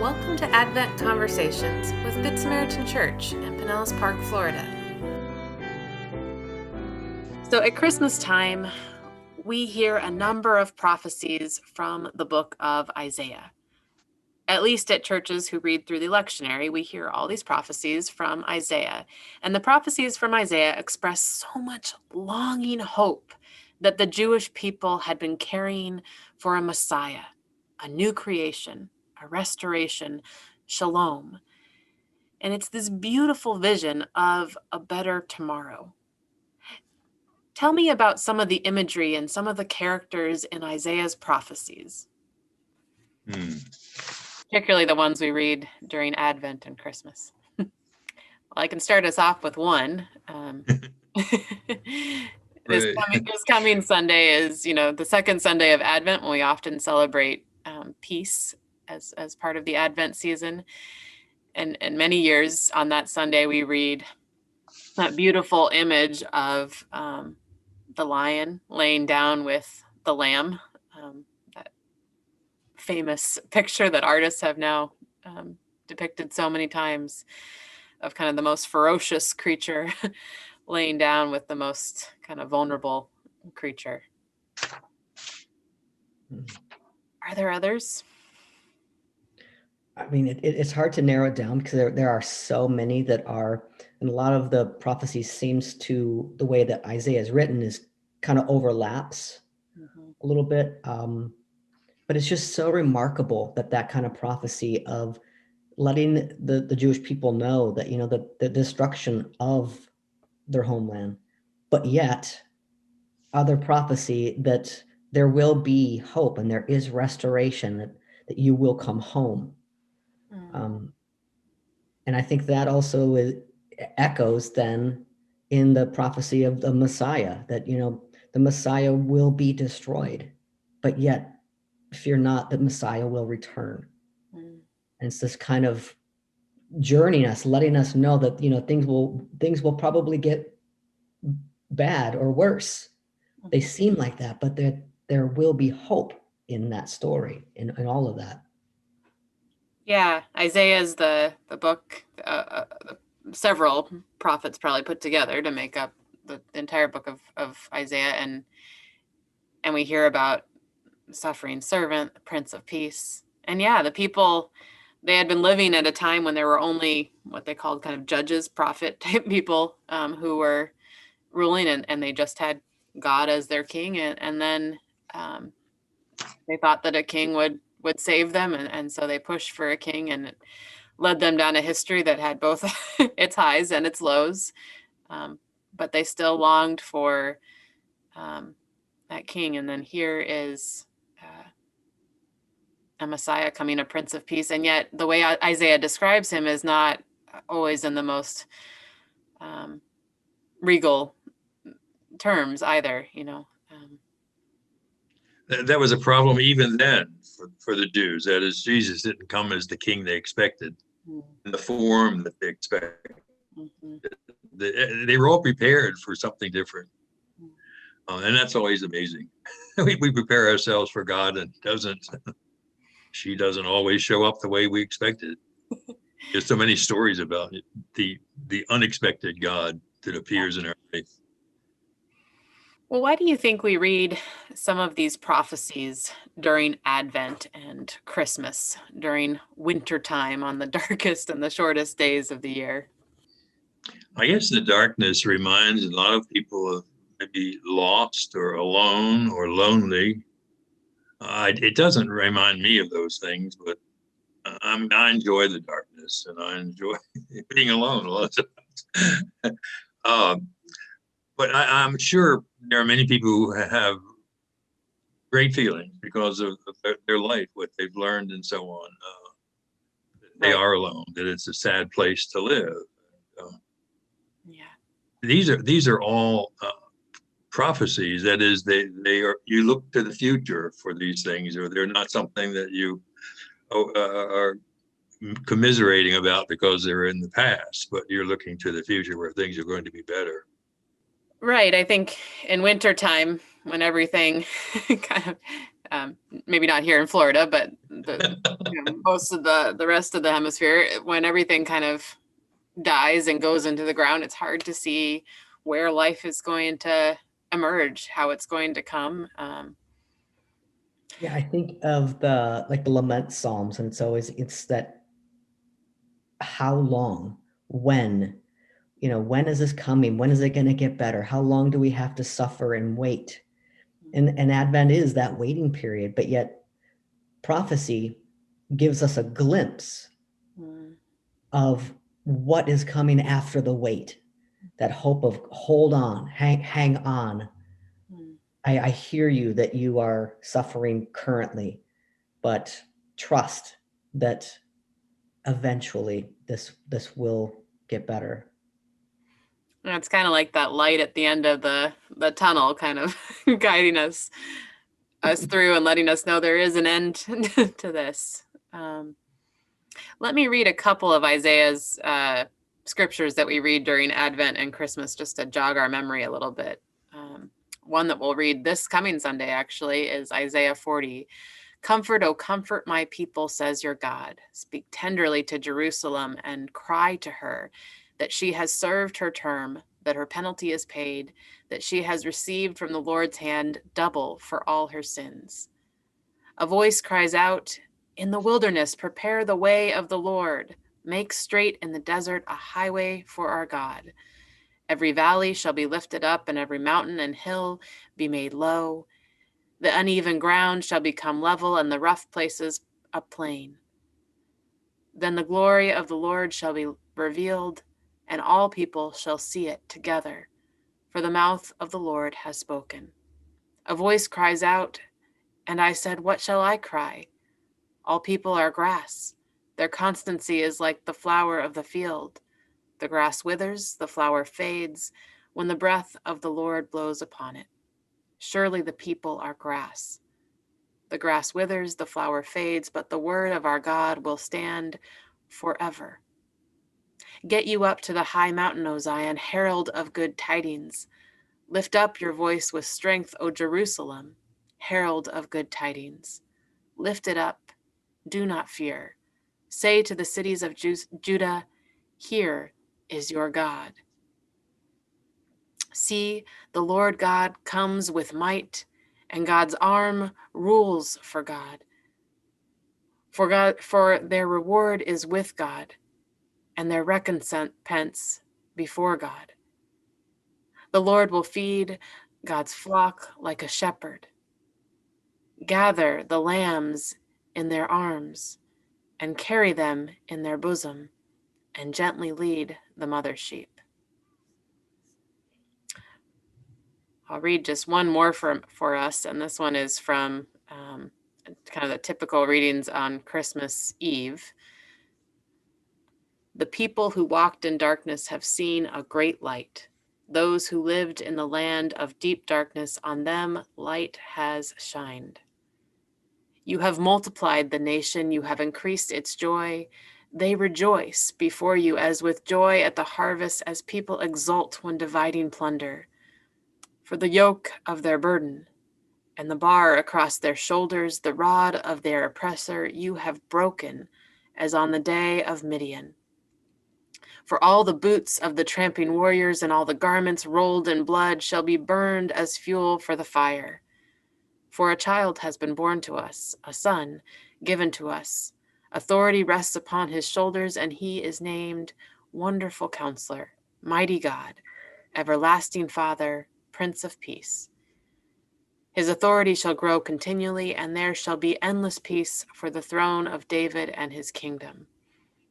Welcome to Advent Conversations with Good Samaritan Church in Pinellas Park, Florida. So at Christmas time, we hear a number of prophecies from the book of Isaiah. At least at churches who read through the lectionary, we hear all these prophecies from Isaiah. And the prophecies from Isaiah express so much longing hope that the Jewish people had been carrying for a Messiah, a new creation, a restoration, shalom. And it's this beautiful vision of a better tomorrow. Tell me about some of the imagery and some of the characters in Isaiah's prophecies. Particularly the ones we read during Advent and Christmas. Well, I can start us off with one. This coming Sunday is, the second Sunday of Advent, when we often celebrate peace as part of the Advent season. And many years on that Sunday, we read that beautiful image of the lion laying down with the lamb, that famous picture that artists have now depicted so many times of kind of the most ferocious creature laying down with the most kind of vulnerable creature. Are there others? I mean, it's hard to narrow it down because there are so many that are, and a lot of the prophecies seems to, the way that Isaiah is written is kind of overlaps a little bit. But it's just so remarkable that kind of prophecy of letting the Jewish people know that, the destruction of their homeland, but yet other prophecy that there will be hope and there is restoration, that you will come home. And I think that also echoes then in the prophecy of the Messiah, that, the Messiah will be destroyed, but yet fear not, that Messiah will return. And it's this kind of journeying us, letting us know that, things will probably get bad or worse. They seem like that, but there will be hope in that story, in all of that. Yeah, Isaiah is the book, several prophets probably put together to make up the entire book of Isaiah, and we hear about the suffering servant, the Prince of Peace. And yeah, the people, they had been living at a time when there were only what they called kind of judges, prophet type people who were ruling, and they just had God as their king, and then they thought that a king would save them, and so they pushed for a king, and it led them down a history that had both its highs and its lows, but they still longed for that king. And then here is a Messiah coming, a Prince of Peace, and yet the way Isaiah describes him is not always in the most regal terms either, That was a problem even then for the Jews. That is, Jesus didn't come as the king they expected, in the form that they expected. They were all prepared for something different. And that's always amazing. We prepare ourselves for God, and she doesn't always show up the way we expected. There's so many stories about it, the unexpected God that appears in our faith. Well, why do you think we read some of these prophecies during Advent and Christmas, during wintertime on the darkest and the shortest days of the year? I guess the darkness reminds a lot of people of maybe lost or alone or lonely. It doesn't remind me of those things, but I enjoy the darkness, and I enjoy being alone a lot of times. But I'm sure there are many people who have great feelings because of their life, what they've learned and so on. They are alone, that it's a sad place to live. These are all prophecies. That is, they are. You look to the future for these things, or they're not something that you are commiserating about because they're in the past, but you're looking to the future where things are going to be better. Right. I think in wintertime, when everything kind of Maybe not here in Florida, but most of the rest of the hemisphere, when everything kind of dies and goes into the ground, it's hard to see where life is going to emerge, how it's going to come. Yeah, I think of the lament psalms, and it's that how long, when, when is this coming? When is it going to get better? How long do we have to suffer and wait? And Advent is that waiting period, but yet prophecy gives us a glimpse of what is coming after the wait. That hope of hold on, hang on. I hear you that you are suffering currently, but trust that eventually this will get better. And it's kind of like that light at the end of the tunnel, kind of guiding us through and letting us know there is an end to this. Let me read a couple of Isaiah's scriptures that we read during Advent and Christmas, just to jog our memory a little bit. One that we'll read this coming Sunday, actually, is Isaiah 40. Comfort, O comfort my people, says your God. Speak tenderly to Jerusalem and cry to her that she has served her term, that her penalty is paid, that she has received from the Lord's hand double for all her sins. A voice cries out, in the wilderness, prepare the way of the Lord. Make straight in the desert a highway for our God. Every valley shall be lifted up, and every mountain and hill be made low. The uneven ground shall become level, and the rough places a plain. Then the glory of the Lord shall be revealed, and all people shall see it together, for the mouth of the Lord has spoken. A voice cries out, and I said, what shall I cry? All people are grass. Their constancy is like the flower of the field. The grass withers, the flower fades, when the breath of the Lord blows upon it. Surely the people are grass. The grass withers, the flower fades, but the word of our God will stand forever. Get you up to the high mountain, O Zion, herald of good tidings. Lift up your voice with strength, O Jerusalem, herald of good tidings. Lift it up, do not fear. Say to the cities of Judah, here is your God. See, the Lord God comes with might, and God's arm rules for God. For their reward is with God, and their recompense before God. The Lord will feed God's flock like a shepherd. Gather the lambs in their arms, and carry them in their bosom, and gently lead the mother sheep. I'll read just one more for us, and this one is from kind of the typical readings on Christmas Eve. The people who walked in darkness have seen a great light. Those who lived in the land of deep darkness, on them light has shined. You have multiplied the nation, you have increased its joy. They rejoice before you as with joy at the harvest, as people exult when dividing plunder. For the yoke of their burden and the bar across their shoulders, the rod of their oppressor, you have broken as on the day of Midian. For all the boots of the tramping warriors and all the garments rolled in blood shall be burned as fuel for the fire. For a child has been born to us, a son given to us. Authority rests upon his shoulders, and he is named Wonderful Counselor, Mighty God, Everlasting Father, Prince of Peace. His authority shall grow continually, and there shall be endless peace for the throne of David and his kingdom.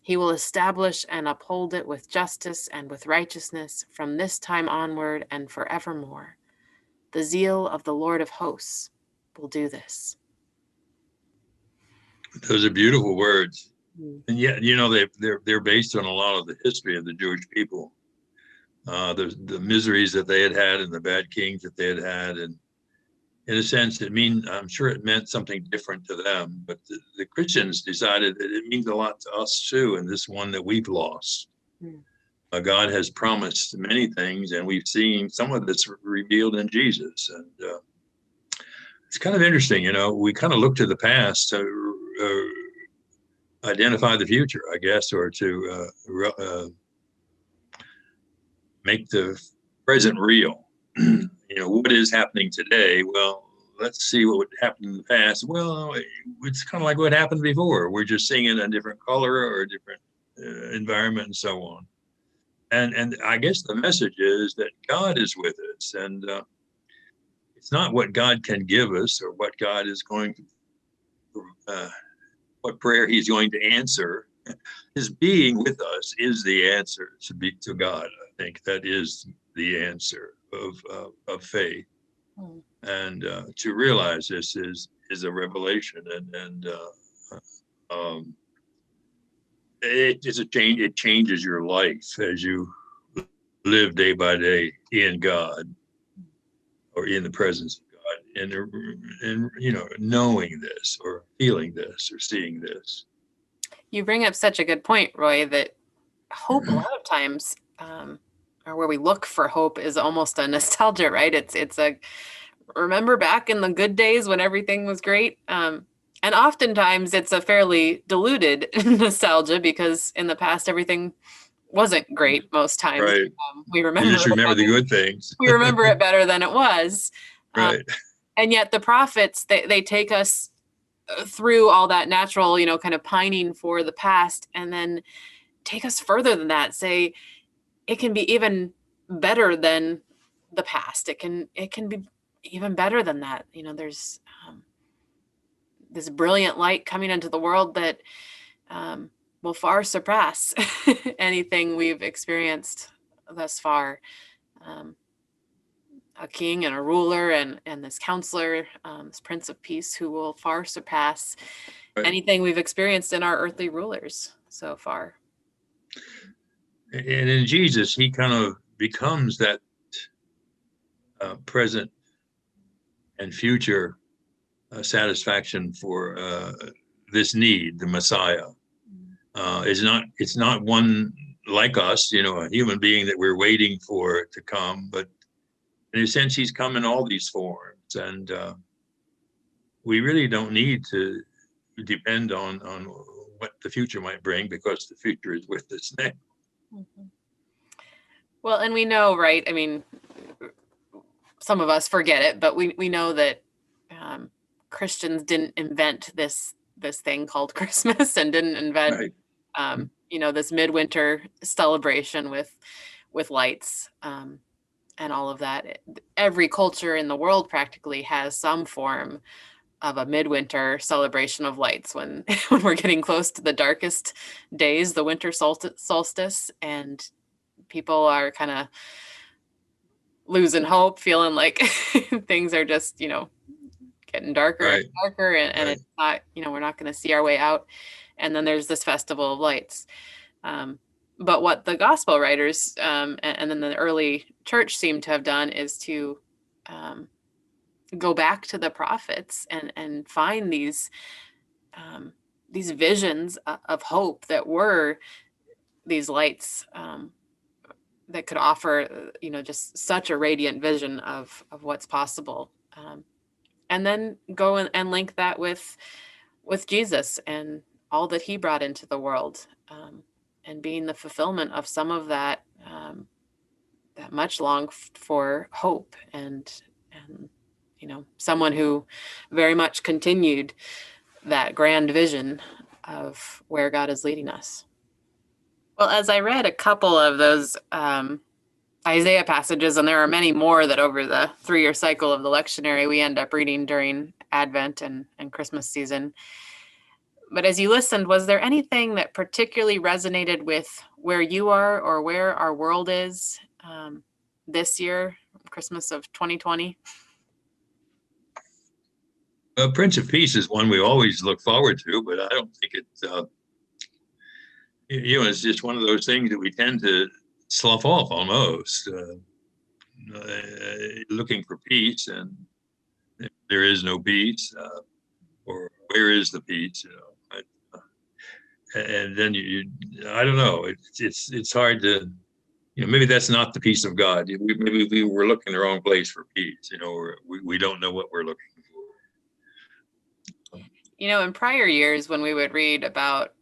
He will establish and uphold it with justice and with righteousness from this time onward and forevermore. The zeal of the Lord of hosts will do this. Those are beautiful words. And yet, they're based on a lot of the history of the Jewish people. The miseries that they had and the bad kings that they had. And in a sense, I'm sure it meant something different to them, but the Christians decided that it means a lot to us too, and this one that we've lost. God has promised many things, and we've seen some of this revealed in Jesus. And it's kind of interesting, we kind of look to the past to identify the future, I guess, or to make the present real. What is happening today? Well, let's see what happened in the past. Well, it's kind of like what happened before. We're just seeing it in a different color or a different environment and so on. And I guess the message is that God is with us, and it's not what God can give us or what God is going to, what prayer He's going to answer. His being with us is the answer to God. I think that is the answer of faith, and to realize this is a revelation, and it is a change. It changes your life as you live day by day in God or in the presence of God, and knowing this or feeling this or seeing this. You bring up such a good point, Roy, that hope a lot of times, or where we look for hope, is almost a nostalgia, right? It's a remember back in the good days when everything was great. And oftentimes it's a fairly diluted nostalgia, because in the past everything wasn't great most times. Right. We remember You just remember the good things. We remember it better than it was. Right. And yet the prophets, they take us through all that natural, kind of pining for the past, and then take us further than that. Say it can be even better than the past. It can be even better than that. There's this brilliant light coming into the world that will far surpass anything we've experienced thus far. A king and a ruler and this counselor, this Prince of Peace, who will far surpass anything we've experienced in our earthly rulers so far. And in Jesus, he kind of becomes that present and future satisfaction for this need, the Messiah. It's not one like us, a human being that we're waiting for to come, but in a sense, he's come in all these forms, and we really don't need to depend on what the future might bring, because the future is with us now. Mm-hmm. Well, and we know, right? I mean, some of us forget it, but we know that Christians didn't invent this thing called Christmas, and didn't invent this midwinter celebration with lights and all of that. Every culture in the world practically has some form of a midwinter celebration of lights when we're getting close to the darkest days, the winter solstice, and people are kind of losing hope, feeling like things are just, getting darker and darker, and it's not, we're not going to see our way out. And then there's this festival of lights. But what the gospel writers and then the early church seem to have done is to go back to the prophets and find these visions of hope that were these lights that could offer, just such a radiant vision of what's possible. And then go and link that with Jesus and all that he brought into the world, and being the fulfillment of some of that that much longed for hope, and someone who very much continued that grand vision of where God is leading us. Well, as I read a couple of those Isaiah passages, and there are many more that over the 3-year cycle of the lectionary we end up reading during Advent and Christmas season. But as you listened, was there anything that particularly resonated with where you are or where our world is this year, Christmas of 2020? Prince of Peace is one we always look forward to, but I don't think it's just one of those things that we tend to slough off almost, looking for peace, and if there is no peace, or where is the peace, and then I don't know, it's hard to, maybe that's not the peace of God. Maybe we were looking the wrong place for peace, or we don't know what we're looking for. In prior years when we would read about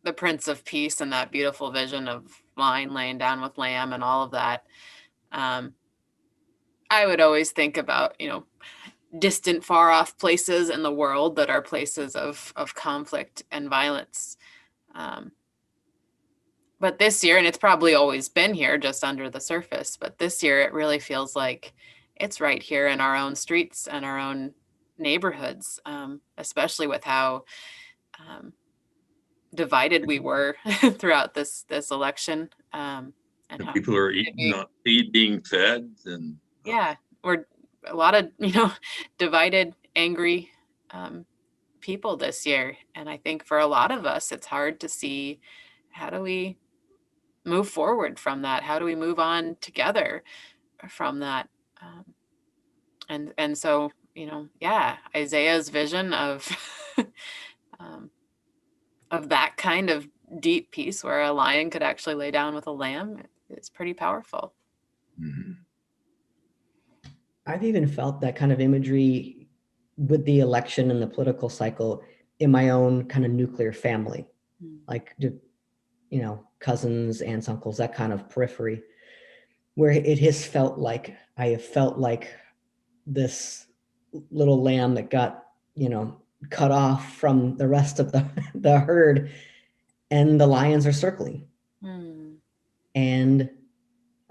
the Prince of Peace and that beautiful vision of lion laying down with lamb and all of that, I would always think about, distant, far off places in the world that are places of conflict and violence. But this year, and it's probably always been here just under the surface, but this year it really feels like it's right here in our own streets and our own neighborhoods, especially with how divided we were throughout this election, and how people are not being fed, and yeah, we're a lot of divided, angry people this year, and I think for a lot of us it's hard to see how do we move forward from that, how do we move on together from that, and so Isaiah's vision of of that kind of deep peace where a lion could actually lay down with a lamb, it's pretty powerful. mm-hmm. I've even felt that kind of imagery with the election and the political cycle in my own kind of nuclear family, like, cousins, aunts, uncles, that kind of periphery, where it has felt like I have felt like this little lamb that got, cut off from the rest of the herd, and the lions are circling. And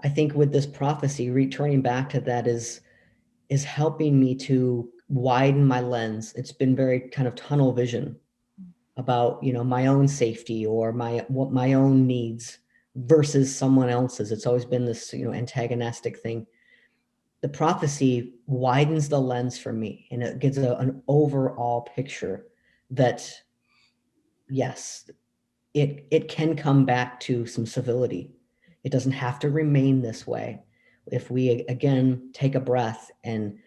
I think with this prophecy, returning back to that is helping me to widen my lens. It's been very kind of tunnel vision about, my own safety or my own needs versus someone else's. It's always been this, antagonistic thing. The prophecy widens the lens for me, and it gives an overall picture that, yes, it can come back to some civility. It doesn't have to remain this way. If we, again, take a breath and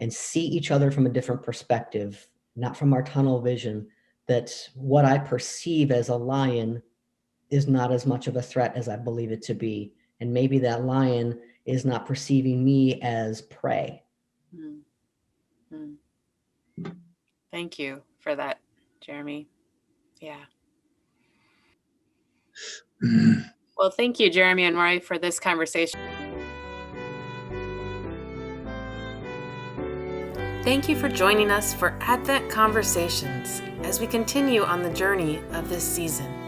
see each other from a different perspective, not from our tunnel vision, that what I perceive as a lion is not as much of a threat as I believe it to be. And maybe that lion is not perceiving me as prey. Thank you for that, Jeremy. Yeah. Well, thank you, Jeremy and Roy, for this conversation. Thank you for joining us for Advent Conversations as we continue on the journey of this season.